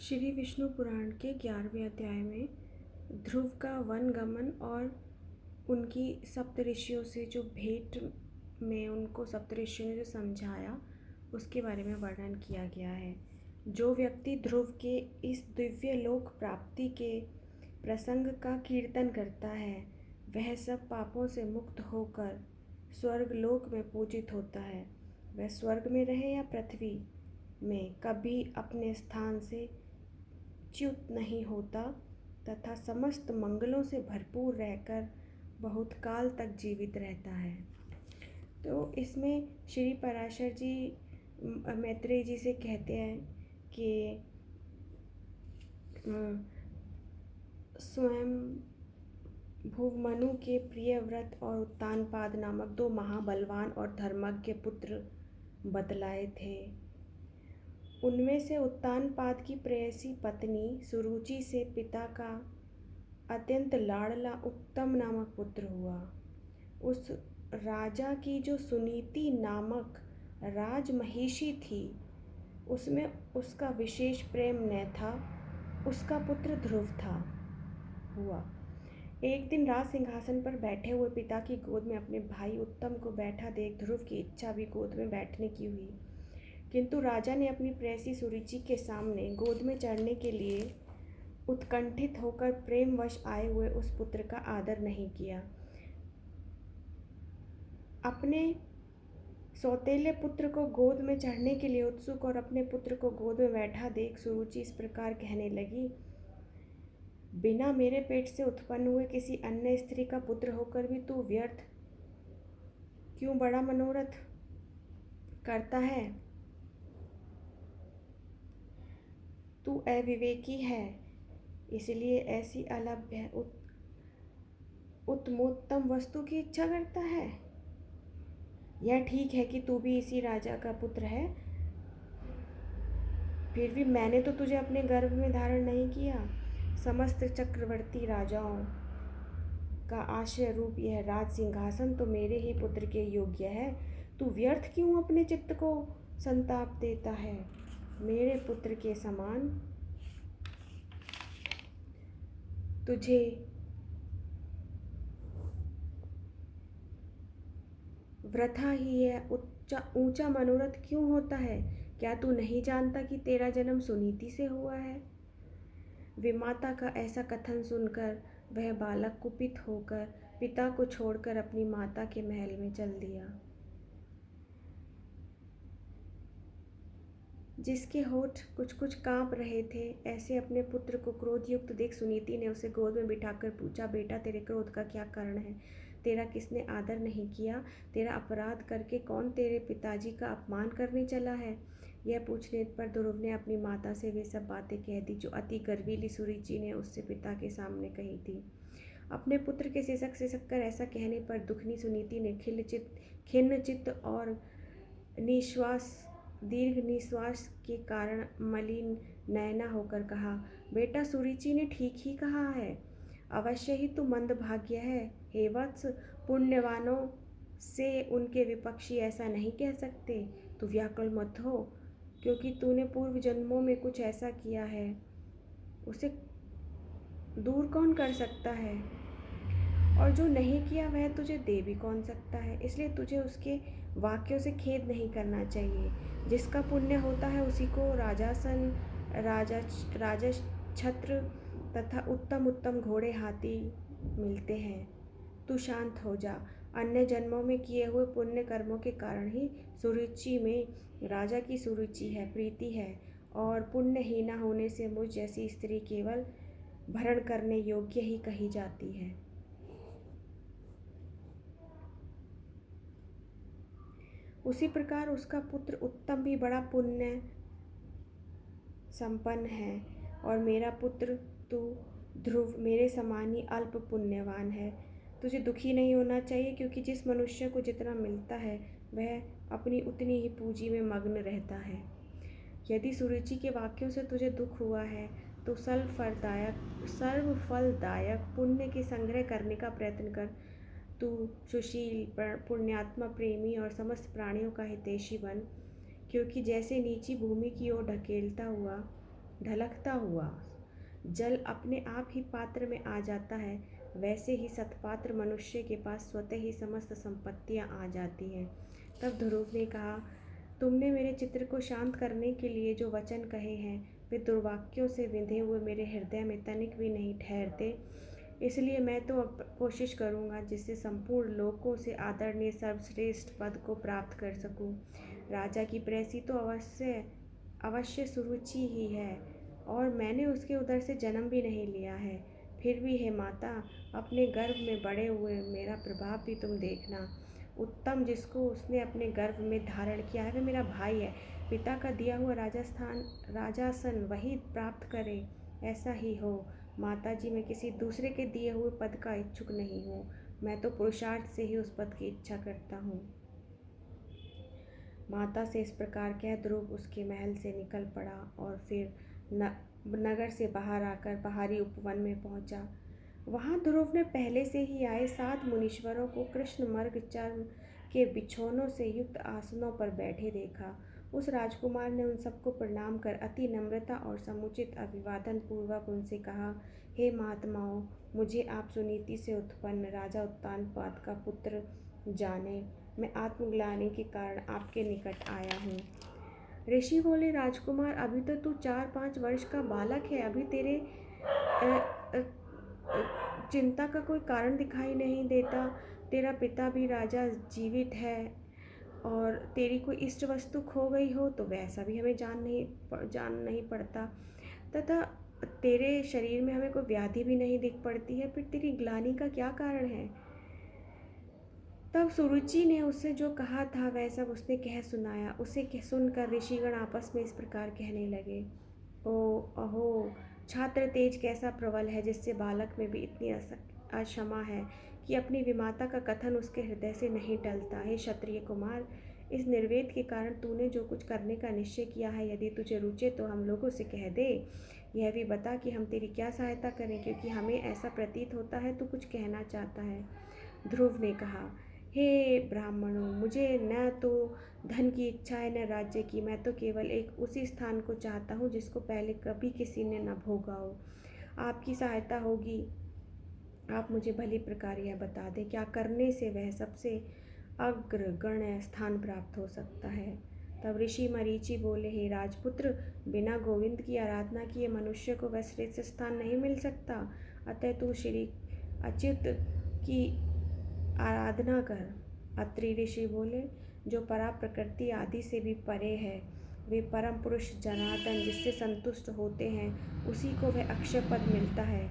श्री विष्णु पुराण के 11वें अध्याय में ध्रुव का वन गमन और उनकी सप्तऋषियों से जो भेंट में उनको सप्तऋषियों ने जो समझाया उसके बारे में वर्णन किया गया है। जो व्यक्ति ध्रुव के इस दिव्य लोक प्राप्ति के प्रसंग का कीर्तन करता है वह सब पापों से मुक्त होकर स्वर्ग लोक में पूजित होता है। वह स्वर्ग में रहे या पृथ्वी में कभी अपने स्थान से च्युत नहीं होता तथा समस्त मंगलों से भरपूर रहकर बहुत काल तक जीवित रहता है। तो इसमें श्री पराशर जी मैत्रेय जी से कहते हैं कि स्वयं भुवमनु के प्रियव्रत और उत्तानपाद नामक दो महाबलवान और धर्मज्ञ पुत्र बतलाए थे। उनमें से उत्तानपाद की प्रेयसी पत्नी सुरुचि से पिता का अत्यंत लाडला उत्तम नामक पुत्र हुआ। उस राजा की जो सुनीति नामक राजमहिषी थी उसमें उसका विशेष प्रेम न था। उसका पुत्र ध्रुव हुआ। एक दिन राज सिंहासन पर बैठे हुए पिता की गोद में अपने भाई उत्तम को बैठा देख ध्रुव की इच्छा भी गोद में बैठने की हुई, किंतु राजा ने अपनी प्रेयसी सुरुचि के सामने गोद में चढ़ने के लिए उत्कंठित होकर प्रेमवश आए हुए उस पुत्र का आदर नहीं किया। अपने सौतेले पुत्र को गोद में चढ़ने के लिए उत्सुक और अपने पुत्र को गोद में बैठा देख सुरुचि इस प्रकार कहने लगी, बिना मेरे पेट से उत्पन्न हुए किसी अन्य स्त्री का पुत्र होकर भी तू व्यर्थ क्यों बड़ा मनोरथ करता है? तू अविवेकी है, इसलिए ऐसी अलभ्य उत्तमोत्तम वस्तु की इच्छा करता है। यह ठीक है कि तू भी इसी राजा का पुत्र है, फिर भी मैंने तो तुझे अपने गर्भ में धारण नहीं किया। समस्त चक्रवर्ती राजाओं का आश्रय रूप यह राज सिंहासन तो मेरे ही पुत्र के योग्य है। तू व्यर्थ क्यों अपने चित्त को संताप देता है? मेरे पुत्र के समान तुझे वृथा ही यह ऊंचा मनोरथ क्यों होता है? क्या तू नहीं जानता कि तेरा जन्म सुनीति से हुआ है? विमाता का ऐसा कथन सुनकर वह बालक कुपित होकर पिता को छोड़कर अपनी माता के महल में चल दिया। जिसके होठ कुछ कुछ कांप रहे थे, ऐसे अपने पुत्र को क्रोधयुक्त देख सुनीति ने उसे गोद में बिठाकर पूछा, बेटा तेरे क्रोध का क्या कारण है? तेरा किसने आदर नहीं किया? तेरा अपराध करके कौन तेरे पिताजी का अपमान करने चला है? यह पूछने पर ध्रुव ने अपनी माता से वे सब बातें कह दी जो अति गर्वीली सुरुचि ने उससे पिता के सामने कही थी। अपने पुत्र के सिसक कर ऐसा कहने पर दुखनी सुनीति ने खिन्न चित्त और दीर्घ निश्वास के कारण मलिन नयना होकर कहा, बेटा सुरुचि ने ठीक ही कहा है। अवश्य ही तू मंदभाग्य है। हे वत्स, पुण्यवानों से उनके विपक्षी ऐसा नहीं कह सकते। तू व्याकुल मत हो, क्योंकि तूने पूर्व जन्मों में कुछ ऐसा किया है उसे दूर कौन कर सकता है, और जो नहीं किया वह तुझे दे भी कौन सकता है। इसलिए तुझे उसके वाक्यों से खेद नहीं करना चाहिए। जिसका पुण्य होता है उसी को राजासन, राजछत्र तथा उत्तम उत्तम घोड़े हाथी मिलते हैं। तू शांत हो जा। अन्य जन्मों में किए हुए पुण्य कर्मों के कारण ही सुरुचि में राजा की सुरुचि है, प्रीति है, और पुण्यहीना होने से मुझ जैसी स्त्री केवल भरण करने योग्य ही कही जाती है। उसी प्रकार उसका पुत्र उत्तम भी बड़ा पुण्य संपन्न है, और मेरा पुत्र तू ध्रुव मेरे समान ही अल्प पुण्यवान है। तुझे दुखी नहीं होना चाहिए, क्योंकि जिस मनुष्य को जितना मिलता है वह अपनी उतनी ही पूंजी में मग्न रहता है। यदि सुरुचि के वाक्यों से तुझे दुख हुआ है तो सर्व फलदायक पुण्य के संग्रह करने का प्रयत्न कर। तू सुशील, पुण्यात्मा, प्रेमी और समस्त प्राणियों का हितैषी बन, क्योंकि जैसे नीची भूमि की ओर ढकेलता हुआ ढलकता हुआ जल अपने आप ही पात्र में आ जाता है, वैसे ही सत्पात्र मनुष्य के पास स्वतः ही समस्त संपत्तियां आ जाती हैं। तब ध्रुव ने कहा, तुमने मेरे चित्र को शांत करने के लिए जो वचन कहे हैं वे दुर्वाक्यों से विंधे हुए मेरे हृदय में तनिक भी नहीं ठहरते, इसलिए मैं तो अब कोशिश करूँगा जिससे संपूर्ण लोकों से आदरणीय सर्वश्रेष्ठ पद को प्राप्त कर सकूँ। राजा की प्रेसी तो अवश्य अवश्य सुरुचि ही है और मैंने उसके उदर से जन्म भी नहीं लिया है। फिर भी हे माता, अपने गर्भ में बड़े हुए मेरा प्रभाव भी तुम देखना। उत्तम जिसको उसने अपने गर्भ में धारण किया है वह मेरा भाई है। पिता का दिया हुआ राजासन वही प्राप्त करे, ऐसा ही हो। माता जी, मैं किसी दूसरे के दिए हुए पद का इच्छुक नहीं हूँ, मैं तो पुरुषार्थ से ही उस पद की इच्छा करता हूँ। माता से इस प्रकार कह ध्रुव उसके महल से निकल पड़ा और फिर नगर से बाहर आकर बाहरी उपवन में पहुंचा। वहां ध्रुव ने पहले से ही आए 7 मुनीश्वरों को कृष्ण मर्ग चर्म के बिछौनों से युक्त आसनों पर बैठे देखा। उस राजकुमार ने उन सबको प्रणाम कर अति नम्रता और समुचित अभिवादन पूर्वक उनसे कहा, हे महात्माओं, मुझे आप सुनीति से उत्पन्न राजा उत्तानपाद का पुत्र जाने, मैं आत्मग्लानि के कारण आपके निकट आया हूँ। ऋषि बोले, राजकुमार, अभी तो तू 4-5 वर्ष का बालक है, अभी तेरे चिंता का कोई कारण दिखाई नहीं देता। तेरा पिता भी राजा जीवित है और तेरी कोई इष्ट वस्तु खो गई हो तो वैसा भी हमें जान नहीं पड़ता, तथा तेरे शरीर में हमें कोई व्याधि भी नहीं दिख पड़ती है, फिर तेरी ग्लानि का क्या कारण है। तब सुरुचि ने उससे जो कहा था वह सब उसने कह सुनाया। उसे सुनकर ऋषिगण आपस में इस प्रकार कहने लगे, ओ अहो, छात्र तेज कैसा प्रबल है, जिससे बालक में भी इतनी अक्षमा है कि अपनी विमाता का कथन उसके हृदय से नहीं टलता। हे क्षत्रिय कुमार, इस निर्वेद के कारण तूने जो कुछ करने का निश्चय किया है, यदि तुझे रुचे तो हम लोगों से कह दे। यह भी बता कि हम तेरी क्या सहायता करें, क्योंकि हमें ऐसा प्रतीत होता है तू कुछ कहना चाहता है। ध्रुव ने कहा, हे ब्राह्मणों, मुझे न तो धन की इच्छा है न राज्य की, मैं तो केवल एक उसी स्थान को चाहता हूँ जिसको पहले कभी किसी ने न भोगा हो। आपकी सहायता होगी, आप मुझे भली प्रकार यह बता दें, क्या करने से वह सबसे अग्रगण्य स्थान प्राप्त हो सकता है। तब ऋषि मरीचि बोले, हे राजपुत्र, बिना गोविंद की आराधना किए मनुष्य को वह श्रेष्ठ स्थान नहीं मिल सकता, अतः तू श्री अच्युत की आराधना कर। अत्रि ऋषि बोले, जो परा प्रकृति आदि से भी परे है, वे परम पुरुष जनार्दन जिससे संतुष्ट होते हैं, उसी को वह अक्षय पद मिलता है।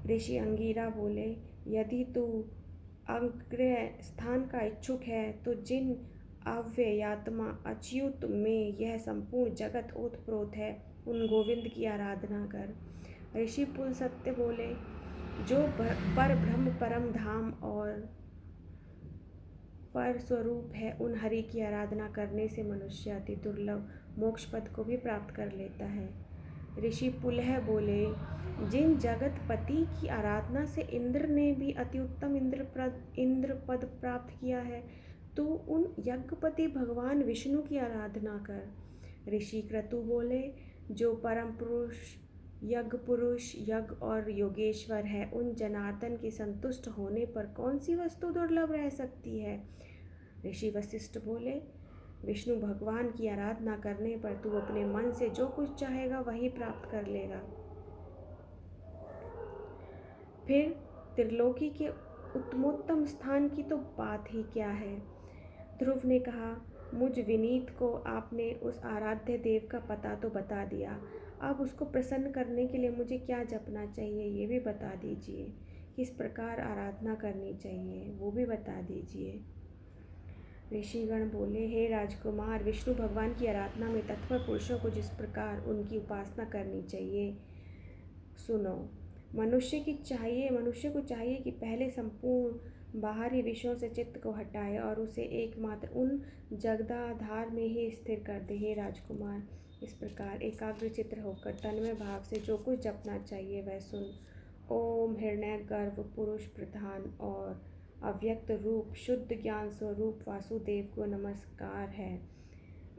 ऋषि अंगिरा बोले, यदि तू अग्रय स्थान का इच्छुक है तो जिन अव्ययात्मा अच्युत में यह संपूर्ण जगत ओतप्रोत है, उन गोविंद की आराधना कर। ऋषि पुल सत्य बोले, जो पर ब्रह्म परम धाम और पर स्वरूप है, उन हरि की आराधना करने से मनुष्य अति दुर्लभ मोक्ष पद को भी प्राप्त कर लेता है। ऋषि पुलह बोले, जिन जगतपति की आराधना से इंद्र ने भी अति उत्तम इंद्र पद प्राप्त किया है, तो उन यज्ञपति भगवान विष्णु की आराधना कर। ऋषि क्रतु बोले, जो परम पुरुष यज्ञ और योगेश्वर है, उन जनार्दन के संतुष्ट होने पर कौन सी वस्तु दुर्लभ रह सकती है। ऋषि वशिष्ठ बोले, विष्णु भगवान की आराधना करने पर तू अपने मन से जो कुछ चाहेगा वही प्राप्त कर लेगा। फिर त्रिलोकी के उत्तमोत्तम स्थान की तो बात ही क्या है। ध्रुव ने कहा, मुझ विनीत को आपने उस आराध्य देव का पता तो बता दिया, अब उसको प्रसन्न करने के लिए मुझे क्या जपना चाहिए ये भी बता दीजिए, किस प्रकार आराधना करनी चाहिए वो भी बता दीजिए। ऋषिगण बोले, हे राजकुमार, विष्णु भगवान की आराधना में तत्पर पुरुषों को जिस प्रकार उनकी उपासना करनी चाहिए सुनो। मनुष्य को चाहिए कि पहले संपूर्ण बाहरी विषयों से चित्त को हटाए और उसे एकमात्र उन जगदाधार में ही स्थिर कर दे। हे राजकुमार, इस प्रकार एकाग्र चित्र होकर तन्मय भाव से जो कुछ जपना चाहिए वह सुन। ओम हिरण्यगर्भ पुरुष प्रधान और अव्यक्त रूप शुद्ध ज्ञान स्वरूप वासुदेव को नमस्कार है।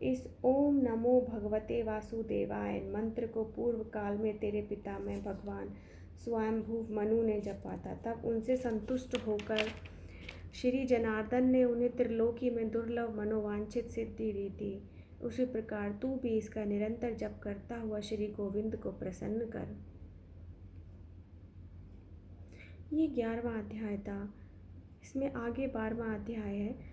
इस ओम नमो भगवते वासुदेवाय मंत्र को पूर्व काल में तेरे पितामह भगवान स्वयंभू मनु ने जपा था। तब उनसे संतुष्ट होकर श्री जनार्दन ने उन्हें त्रिलोकी में दुर्लभ मनोवांछित सिद्धि दी थी। उसी प्रकार तू भी इसका निरंतर जप करता हुआ श्री गोविंद को प्रसन्न कर। ये 11वां अध्याय था। इसमें आगे 12वां अध्याय है।